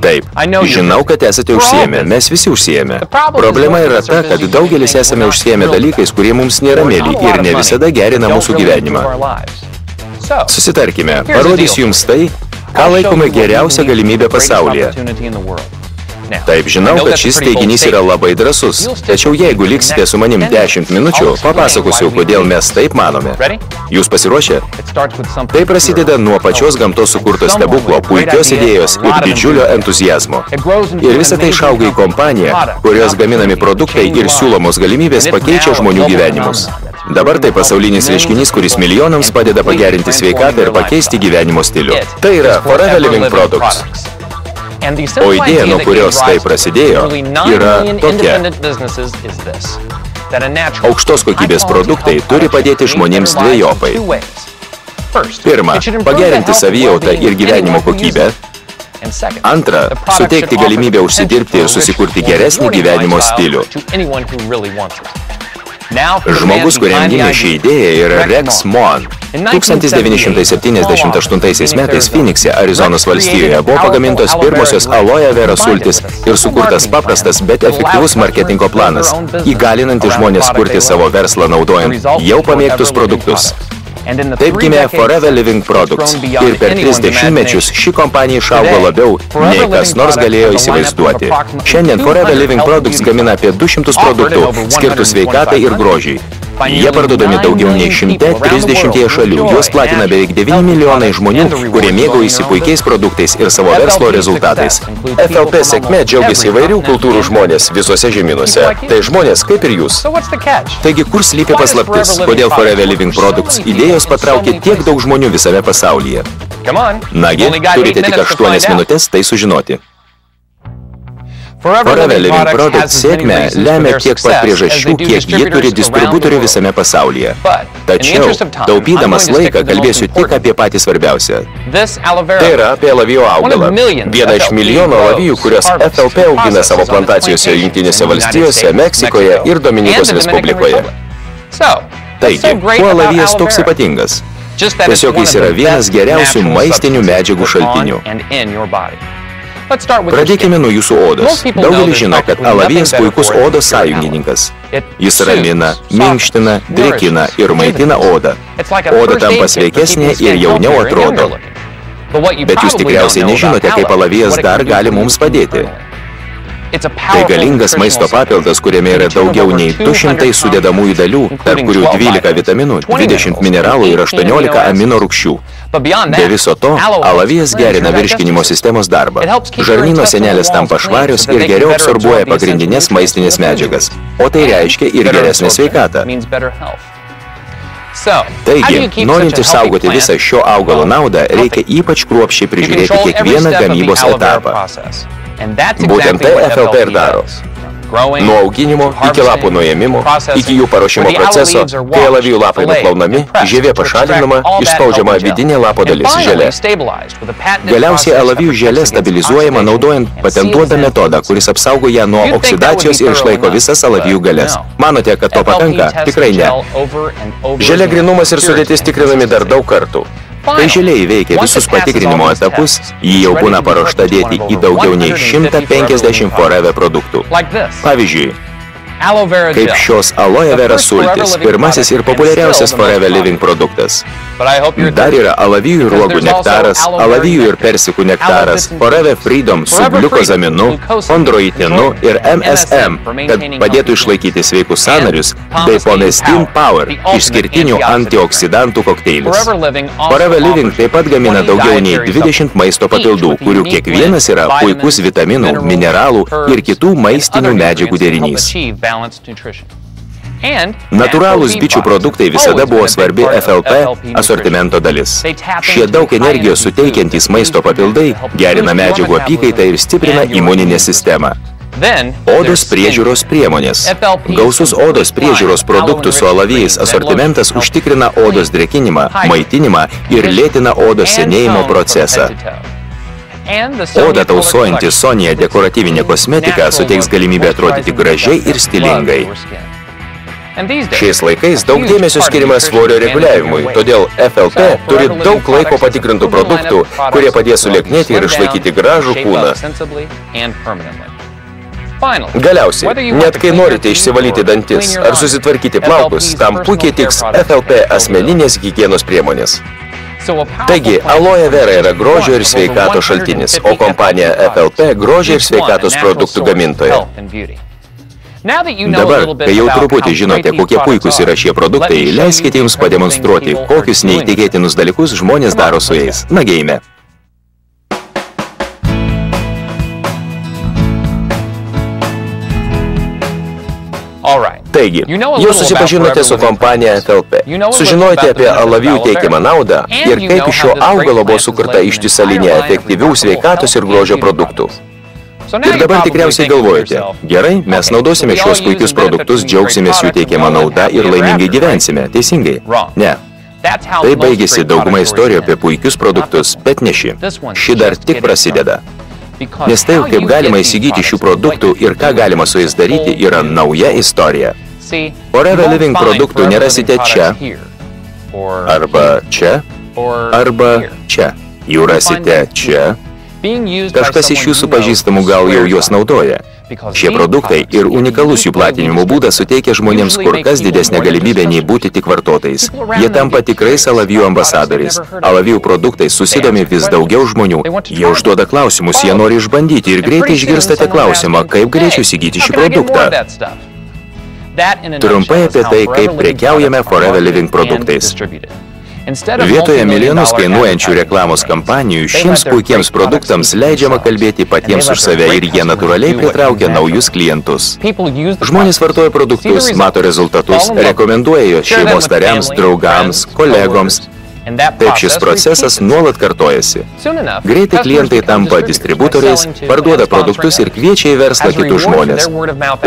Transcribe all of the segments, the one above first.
Taip, žinau, kad esate užsiėmę, mes visi užsiėmę. Problema yra ta, kad daugelis esame užsiėmę dalykais, kurie mums nėra mėly ir ne visada gerina mūsų gyvenimą. Susitarkime, parodysiu jums tai, ką laikome geriausia galimybė pasaulyje. Taip, žinau, kad šis teiginys yra labai drąsus, tačiau jeigu liksite su manim 10 minučių, papasakosiu, kodėl mes taip manome. Jūs pasiruošę? Tai prasideda nuo pačios gamtos sukurto stebuklo, puikios idėjos ir didžiulio entuzijazmo. Ir visą tai išauga į kompaniją, kurios gaminami produktai ir siūlomos galimybės pakeičia žmonių gyvenimus. Dabar tai pasaulinis reiškinys, kuris milijonams padeda pagerinti sveikatą ir pakeisti gyvenimo stilių. Tai yra Forever Living Products. O idėja, nuo kurios tai prasidėjo, yra tokia. Aukštos kokybės produktai turi padėti žmonėms dvejopai. Pirma, pagerinti savijautą ir gyvenimo kokybę. Antra, suteikti galimybę užsidirbti ir susikurti geresnį gyvenimo stilių. Žmogus, kuriam gimė ši idėja, yra Rex Moan. 1978 metais Phoenixe, Arizonos valstijoje, buvo pagamintos pirmosios aloe vera sultis ir sukurtas paprastas, bet efektyvus marketingo planas, įgalinantis žmonės kurti savo verslą naudojant jau pamėgtus produktus. Taip gimė Forever Living Products ir per 30 mečius ši kompanija išaugo labiau, nei kas nors galėjo įsivaizduoti. Šiandien Forever Living Products gamina apie 200 produktų skirtų sveikatai ir grožiai. Jie parduodami daugiau nei 130 šalių. Juos platina beveik 9 milijonai žmonių, kurie mėgaujasi puikiais produktais ir savo verslo rezultatais. FLP sėkme džiaugiasi įvairių kultūrų žmonės visose žemynuose. Tai žmonės kaip ir jūs. Taigi, kur slypi paslaptis, kodėl Forever Living Products idėjos patraukė tiek daug žmonių visame pasaulyje? Nagi, turite tik 8 minutės tai sužinoti. Forever Living Products sėkmę lemia tiek pat priežasčių, kiek jie turi distributorių visame pasaulyje. Tačiau, taupydamas laiką, kalbėsiu tik apie patį svarbiausią. Tai yra apie alavijų augalą. Viena iš milijono alavijų, kurios FLP augina savo plantacijose Jungtinėse valstijose, Meksikoje ir Dominikos Respublikoje. Taigi, kuo alavijas toks ypatingas? Tiesiog jis yra vienas geriausių maistinių medžiagų šaltinių. Pradėkime nuo jūsų odos. Daugelis žino, kad alavijas puikus odos sąjungininkas. Jis ramina, minkština, drėkina ir maitina odą. Oda tampa sveikesnė ir jauniau atrodo. Bet jūs tikriausiai nežinote, kaip alavijas dar gali mums padėti. Tai galingas maisto papildas, kuriame yra daugiau nei 200 sudedamųjų dalių, tarp kurių 12 vitaminų, 20 mineralų ir 18 amino rūgščių. Be viso to, alavijas gerina virškinimo sistemos darbą. Žarnyno sienelės tampa švarios ir geriau absorbuoja pagrindinės maistinės medžiagas. O tai reiškia ir geresnę sveikatą. Taigi, norint išsaugoti visą šio augalo naudą, reikia ypač kruopščiai prižiūrėti kiekvieną gamybos etapą. Būtent tai FLP ir daro. Nuo auginimo iki lapų nuėmimo, iki jų paruošimo proceso, kai alavijų lapai nuplaunami, žievė pašalinama, išspaudžiama vidinė lapo dalis – želė. Galiausiai alavijų želė stabilizuojama naudojant patentuotą metodą, kuris apsaugo ją nuo oksidacijos ir išlaiko visas alavijų galias. Manote, kad to pakanka? Tikrai ne. Želė grynumas ir sudėtis tikrinami dar daug kartų. Kai želė įveikia visus patikrinimo etapus, ji jau būna paruošta dėti į daugiau nei 150 Forever produktų. Pavyzdžiui, kaip šios aloe vera sultis, pirmasis ir populiariausias Forever Living produktas. Dar yra alavijų ir uogų nektaras, alavijų ir persikų nektaras, Forever Freedom su gliukozaminu, chondroitinu ir MSM, kad padėtų išlaikyti sveikus sąnarius, bei Pomestin Power, išskirtinių antioksidantų kokteilis. Forever Living taip pat gamina daugiau nei 20 maisto papildų, kurių kiekvienas yra puikus vitaminų, mineralų ir kitų maistinių medžiagų derinys. Natūralūs bičių produktai visada buvo svarbi FLP asortimento dalis. Šie daug energijos suteikiantys maisto papildai gerina medžiagų apykaitą ir stiprina imuninę sistemą. Odos priežiūros priemonės. Gausus odos priežiūros produktų su alavijais asortimentas užtikrina odos drėkinimą, maitinimą ir lėtina odos senėjimo procesą. Odą tausojanti Sonia dekoratyvinė kosmetika suteiks galimybę atrodyti gražiai ir stilingai. Šiais laikais daug dėmesio skiriama svorio reguliavimui, todėl FLP turi daug laiko patikrintų produktų, kurie padės sulieknėti ir išlaikyti gražų kūną. Galiausiai, net kai norite išsivalyti dantis ar susitvarkyti plaukus, tam puikiai tiks FLP asmeninės higienos priemonės. Taigi, aloe vera yra grožio ir sveikatos šaltinis, o kompanija FLP grožio ir sveikatos produktų gamintoja. Dabar, kai jau truputį žinote, kokie puikūs yra šie produktai, leiskite jums pademonstruoti, kokius neįtikėtinus dalykus žmonės daro su jais. Nagėjime. Taigi, jau susipažinote su kompanija FLP, sužinojote apie alavijų teikiamą naudą ir kaip iš šio augalo buvo sukurta ištisa linija efektyvių sveikatos ir grožio produktų. Ir dabar tikriausiai galvojate, gerai, mes naudosime šios puikius produktus, džiaugsimės jų teikiamą naudą ir laimingai gyvensime, teisingai? Ne. Tai baigėsi dauguma istorijų apie puikius produktus, bet ne ši. Ši dar tik prasideda. Nes tai, kaip galima įsigyti šių produktų ir ką galima su jais daryti, yra nauja istorija. Forever Living produktų nerasite čia, arba čia, arba čia. Jų rasite čia. Kažkas iš jūsų pažįstamų gal jau juos naudoja. Šie produktai ir unikalus jų platinimo būdas suteikia žmonėms kur kas didesnę galimybę nei būti tik vartotojais. Jie tampa tikrais alavijų ambasadoriais. Alavijų produktai susidomi vis daugiau žmonių. Jie užduoda klausimus, jie nori išbandyti ir greitai išgirstate klausimą, kaip galėčiau įsigyti šį produktą. Trumpai apie tai, kaip prekiaujame Forever Living produktais. Vietoje milijonus kainuojančių reklamos kampanijų, šiems puikiems produktams leidžiama kalbėti patiems už save ir jie natūraliai pritraukia naujus klientus. Žmonės vartoja produktus, mato rezultatus, rekomenduoja juos šeimos nariams, draugams, kolegoms. Taip šis procesas nuolat kartojasi. Greitai klientai tampa distributoriais, parduoda produktus ir kviečia į verslą kitus žmonės.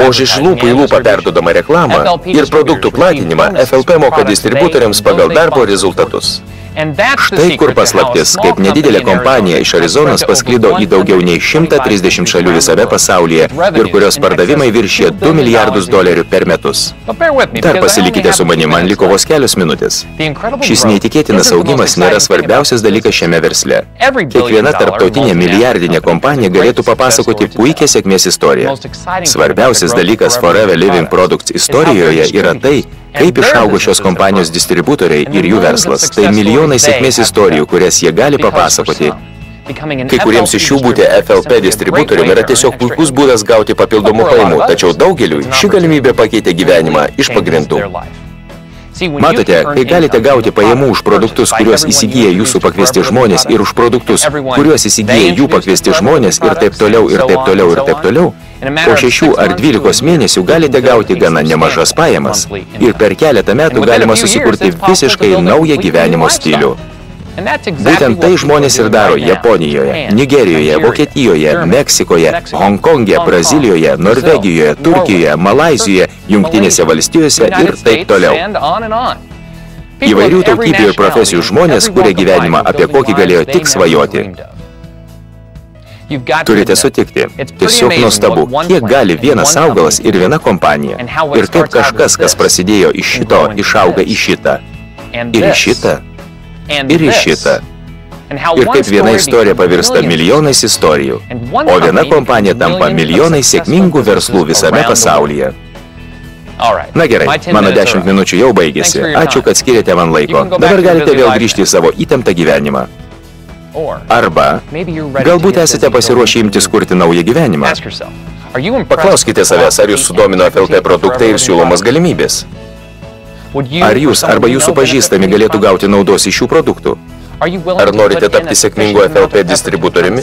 O iš lūpų į lūpą perduodama reklamą ir produktų platinimą FLP moka distributoriams pagal darbo rezultatus. Štai kur paslaptis, kaip nedidelė kompanija iš Arizonos pasklido į daugiau nei 130 šalių visame pasaulyje ir kurios pardavimai viršė $2 milijardus per metus. Dar pasilikite su manim, man liko vos kelios minutės. Šis neįtikėtinas augimas nėra svarbiausias dalykas šiame versle. Kiekviena tarptautinė milijardinė kompanija galėtų papasakoti puikią sėkmės istoriją. Svarbiausias dalykas Forever Living Products istorijoje yra tai, kaip išaugo šios kompanijos distributoriai ir jų verslas. Tai milijonai sėkmės istorijų, kurias jie gali papasakoti. Kai kuriems iš jų būti FLP distributoriumi yra tiesiog puikus būdas gauti papildomų pajamų, tačiau daugeliui ši galimybė pakeitė gyvenimą iš pagrindų. Matote, kai galite gauti pajamų už produktus, kuriuos įsigyja jūsų pakviesti žmonės ir už produktus, kuriuos įsigyja jų pakviesti žmonės ir taip toliau, ir taip toliau, ir taip toliau, po 6 ar 12 mėnesių galite gauti gana nemažas pajamas ir per keletą metų galima susikurti visiškai naują gyvenimo stilių. Būtent tai žmonės ir daro Japonijoje, Nigerijoje, Vokietijoje, Meksikoje, Honkonge, Brazilijoje, Norvegijoje, Turkijoje, Malaizijoje, Jungtinėse valstijose ir taip toliau. Įvairių tautybių ir profesijų žmonės kuria gyvenimą, apie kokį galėjo tik svajoti. Turite sutikti, tiesiog nuostabu, kiek gali vienas augalas ir viena kompanija. Ir kaip kažkas, kas prasidėjo iš šito, išauga į šitą. Ir į šitą. Ir į šitą. Ir kaip viena istorija pavirsta milijonais istorijų, o viena kompanija tampa milijonais sėkmingų verslų visame pasaulyje. Na gerai, mano 10 minučių jau baigėsi. Ačiū, kad skiriate man laiko. Dabar galite vėl grįžti į savo įtemptą gyvenimą. Arba galbūt esate pasiruošę imtis kurti naują gyvenimą. Paklauskite savęs, ar jūs sudomino FLP produktai ir siūlomas galimybės. Ar jūs arba jūsų pažįstami galėtų gauti naudos iš šių produktų? Ar norite tapti sėkmingu FLP distributoriumi?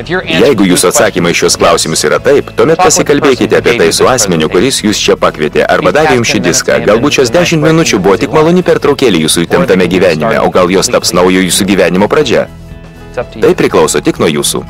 Jeigu jūsų atsakymai šios klausimus yra taip, tuomet pasikalbėkite apie tai su asmeniu, kuris jūs čia pakvietė, arba davė jums šį diską. Galbūt šios 10 minučių buvo tik maloni pertraukėlė jūsų įtemptame gyvenime, o gal jos taps naujo jūsų gyvenimo pradžia. Tai priklauso tik nuo jūsų.